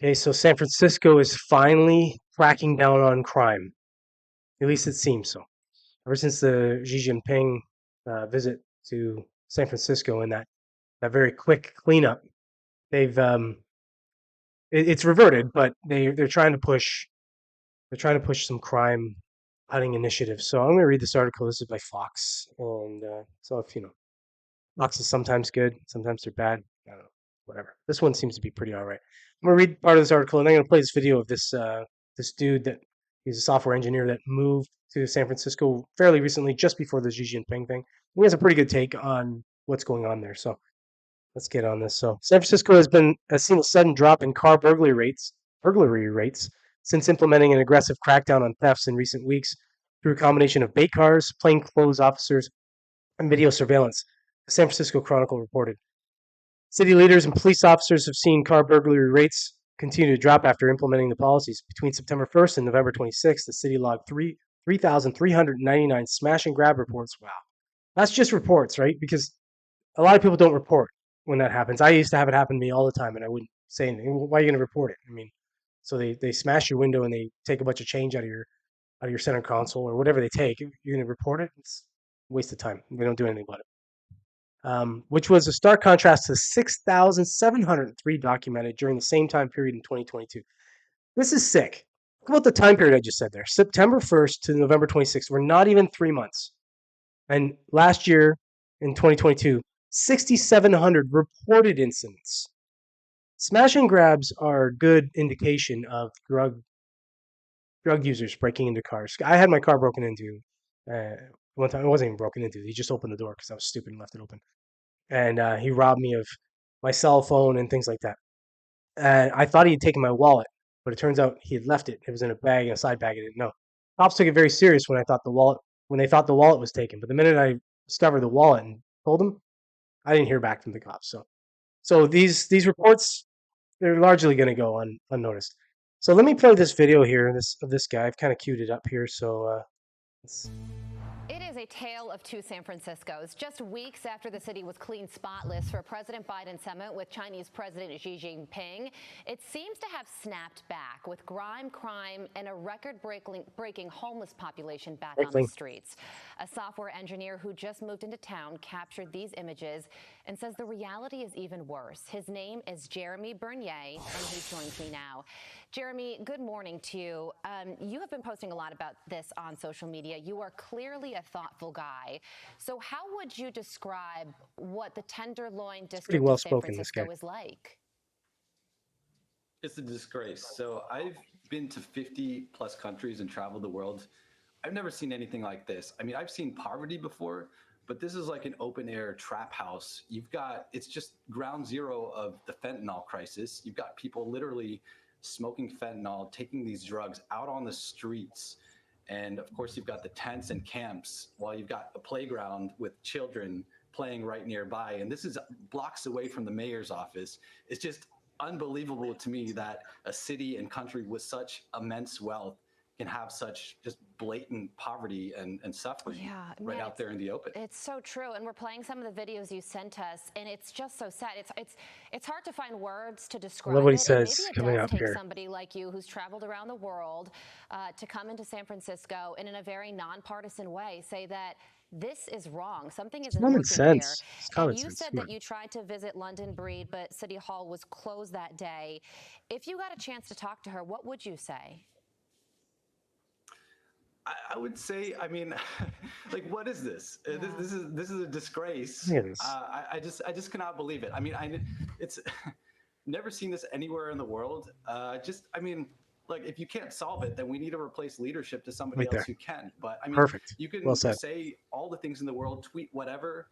Okay, so San Francisco is finally cracking down on crime. At least it seems so. Ever since the Xi Jinping visit to San Francisco and that very quick cleanup, they've it's reverted, but they're trying to push some crime cutting initiatives. So I'm going to read this article. This is by Fox, and so if Fox is sometimes good, sometimes they're bad. I don't know, whatever. This one seems to be pretty all right. I'm gonna read part of this article, and I'm gonna play this video of this dude that he's a software engineer that moved to San Francisco fairly recently, just before the Xi Jinping thing. He has a pretty good take on what's going on there. So let's get on this. So San Francisco has seen a sudden drop in car burglary rates since implementing an aggressive crackdown on thefts in recent weeks through a combination of bait cars, plainclothes officers, and video surveillance. The San Francisco Chronicle reported. City leaders and police officers have seen car burglary rates continue to drop after implementing the policies. Between September 1st and November 26th, the city logged 3,399 smash and grab reports. Wow. That's just reports, right? Because a lot of people don't report when that happens. I used to have it happen to me all the time, and I wouldn't say anything. Why are you going to report it? I mean, so they smash your window and they take a bunch of change out of your center console or whatever they take. You're going to report it? It's a waste of time. They don't do anything about it. Which was a stark contrast to 6,703 documented during the same time period in 2022. This is sick. Look about the time period I just said there. September 1st to November 26th. We're not even 3 months. And last year in 2022, 6,700 reported incidents. Smash and grabs are a good indication of drug users breaking into cars. I had my car broken into one time. It wasn't even broken into. He just opened the door because I was stupid and left it open. And he robbed me of my cell phone and things like that. And I thought he had taken my wallet, but it turns out he had left it. It was in a bag, in a side bag. I didn't know. Cops took it very serious when they thought the wallet was taken. But the minute I discovered the wallet and told them, I didn't hear back from the cops. So these reports, they're largely going to go unnoticed. So let me play this video here. This guy. I've kind of queued it up here. So let's It is a tale of two San Franciscos. Just weeks after the city was clean spotless for President Biden's summit with Chinese President Xi Jinping, it seems to have snapped back with grime, crime, and a record-breaking homeless population back on the streets. A software engineer who just moved into town captured these images and says the reality is even worse. His name is Jeremy Bernier, and he joins me now. Jeremy, good morning to you. You have been posting a lot about this on social media. You are clearly a thoughtful guy. So how would you describe what the Tenderloin district of San Francisco is like? It's a disgrace. So I've been to 50 plus countries and traveled the world. I've never seen anything like this. I mean, I've seen poverty before, but this is like an open air trap house. It's just ground zero of the fentanyl crisis. You've got people literally smoking fentanyl, taking these drugs out on the streets. And of course, you've got the tents and camps while you've got a playground with children playing right nearby. And this is blocks away from the mayor's office. It's just unbelievable to me that a city and country with such immense wealth can have such just blatant poverty and suffering right out there in the open. It's so true. And we're playing some of the videos you sent us, and it's just so sad. It's hard to find words to describe it. What he says Maybe it does take here. somebody like you who's traveled around the world to come into San Francisco and in a very nonpartisan way say that this is wrong. Something isn't working here. And you said that you tried to visit London Breed, but City Hall was closed that day. If you got a chance to talk to her, what would you say? I would say, I mean, like, what is this? Yeah. This is a disgrace. I just cannot believe it. I mean, it's never seen this anywhere in the world. I mean, like, if you can't solve it, then we need to replace leadership to somebody else who can. But I mean, you can say all the things in the world, tweet whatever,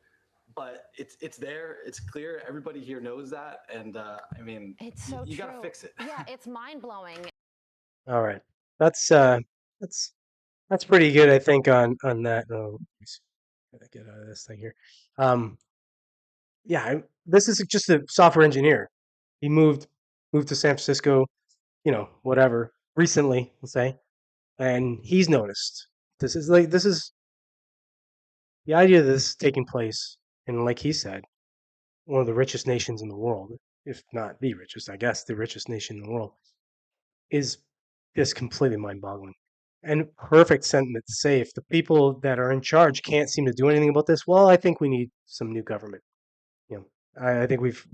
but it's there, it's clear. Everybody here knows that, and I mean, it's so you got to fix it. Yeah, it's mind blowing. All right, that's pretty good, I think, on that. Oh, gotta get out of this thing here. Yeah, this is just a software engineer. He moved to San Francisco, whatever, recently, let's say, and he's noticed. This is the idea of this taking place in, like he said, one of the richest nations in the world. if not the richest, I guess the richest nation in the world, is just completely mind-boggling. And perfect sentiment to say if the people that are in charge can't seem to do anything about this, well, I think we need some new government. You know, I think we've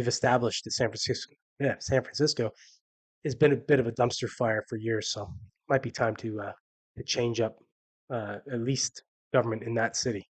established that San Francisco has been a bit of a dumpster fire for years, so might be time to change up at least government in that city.